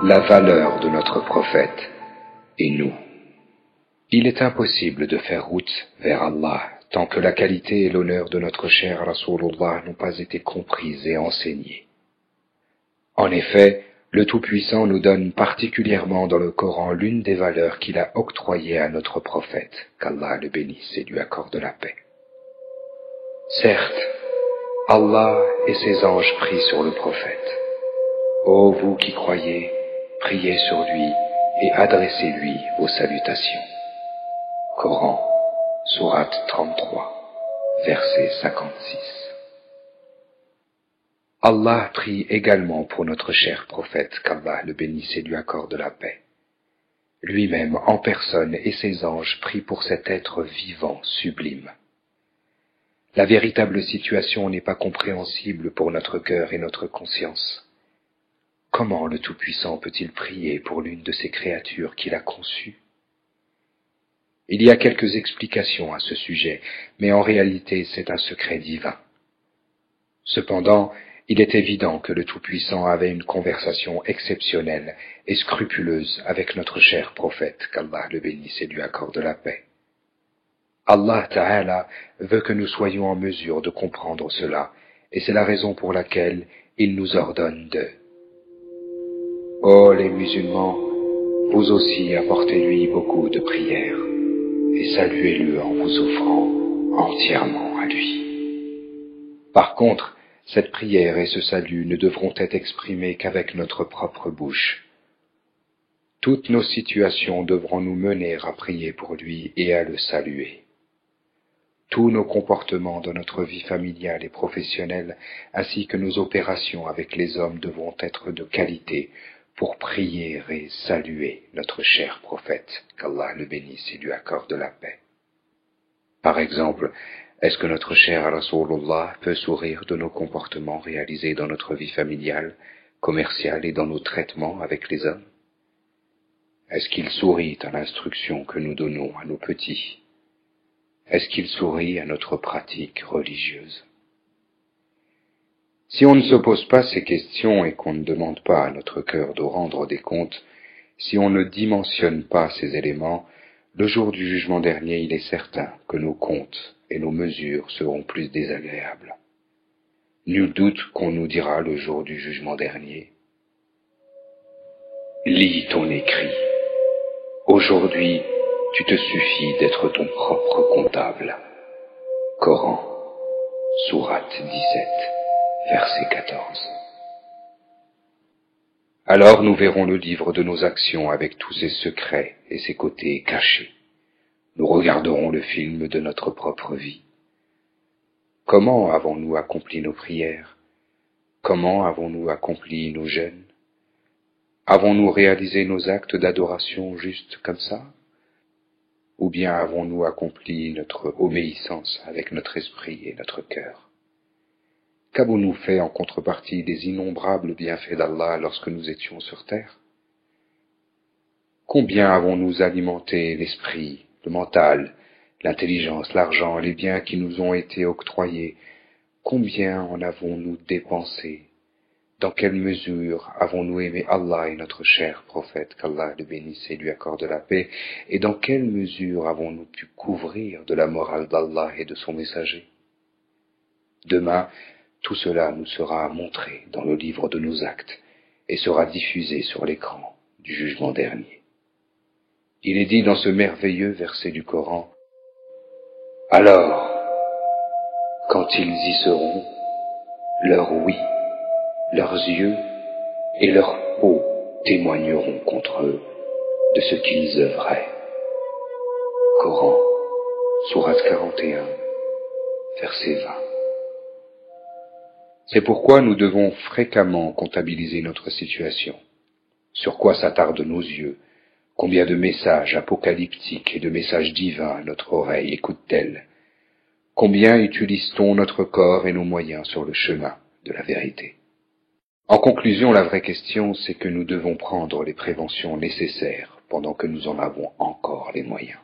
la valeur de notre prophète et nous. Il est impossible de faire route vers Allah tant que la qualité et l'honneur de notre cher Rasulullah n'ont pas été comprises et enseignées. En effet, le Tout-Puissant nous donne particulièrement dans le Coran l'une des valeurs qu'il a octroyées à notre prophète, qu'Allah le bénisse et lui accorde la paix. Certes, Allah et ses anges prient sur le prophète. Ô vous qui croyez, priez sur lui et adressez-lui vos salutations. Coran, sourate 33, verset 56. Allah prie également pour notre cher prophète, qu'Allah le bénisse et lui accorde la paix. Lui-même en personne et ses anges prient pour cet être vivant sublime. La véritable situation n'est pas compréhensible pour notre cœur et notre conscience. Comment le Tout-Puissant peut-il prier pour l'une de ces créatures qu'il a conçues? Il y a quelques explications à ce sujet, mais en réalité c'est un secret divin. Cependant, il est évident que le Tout-Puissant avait une conversation exceptionnelle et scrupuleuse avec notre cher prophète, qu'Allah le bénisse et lui accorde la paix. Allah Ta'ala veut que nous soyons en mesure de comprendre cela, et c'est la raison pour laquelle il nous ordonne de: Ô les musulmans, vous aussi apportez-lui beaucoup de prières, et saluez-le en vous offrant entièrement à lui. Par contre, cette prière et ce salut ne devront être exprimés qu'avec notre propre bouche. Toutes nos situations devront nous mener à prier pour lui et à le saluer. Tous nos comportements dans notre vie familiale et professionnelle, ainsi que nos opérations avec les hommes devront être de qualité pour prier et saluer notre cher prophète, qu'Allah le bénisse et lui accorde la paix. Par exemple, est-ce que notre cher Rasulullah peut sourire de nos comportements réalisés dans notre vie familiale, commerciale et dans nos traitements avec les hommes? Est-ce qu'il sourit à l'instruction que nous donnons à nos petits? Est-ce qu'il sourit à notre pratique religieuse? Si on ne se pose pas ces questions et qu'on ne demande pas à notre cœur de rendre des comptes, si on ne dimensionne pas ces éléments, le jour du jugement dernier, il est certain que nos comptes et nos mesures seront plus désagréables. Nul doute qu'on nous dira le jour du jugement dernier: lis ton écrit. Aujourd'hui, tu te suffis d'être ton propre comptable. Coran, sourate 17, verset 14. Alors nous verrons le livre de nos actions avec tous ses secrets et ses côtés cachés. Nous regarderons le film de notre propre vie. Comment avons-nous accompli nos prières? Comment avons-nous accompli nos jeûnes? Avons-nous réalisé nos actes d'adoration juste comme ça? Ou bien avons-nous accompli notre obéissance avec notre esprit et notre cœur? Qu'avons-nous fait en contrepartie des innombrables bienfaits d'Allah lorsque nous étions sur terre? Combien avons-nous alimenté l'esprit, le mental, l'intelligence, l'argent, les biens qui nous ont été octroyés? Combien en avons-nous dépensé? Dans quelle mesure avons-nous aimé Allah et notre cher prophète, qu'Allah le bénisse et lui accorde la paix? Et dans quelle mesure avons-nous pu couvrir de la morale d'Allah et de son messager? Demain, tout cela nous sera montré dans le livre de nos actes et sera diffusé sur l'écran du jugement dernier. Il est dit dans ce merveilleux verset du Coran: alors, quand ils y seront, leur oui, leurs yeux et leur peau témoigneront contre eux de ce qu'ils œuvraient. Coran, sourate 41, verset 20. C'est pourquoi nous devons fréquemment comptabiliser notre situation. Sur quoi s'attardent nos yeux? Combien de messages apocalyptiques et de messages divins notre oreille écoute-t-elle? Combien utilise-t-on notre corps et nos moyens sur le chemin de la vérité? En conclusion, la vraie question, c'est que nous devons prendre les préventions nécessaires pendant que nous en avons encore les moyens.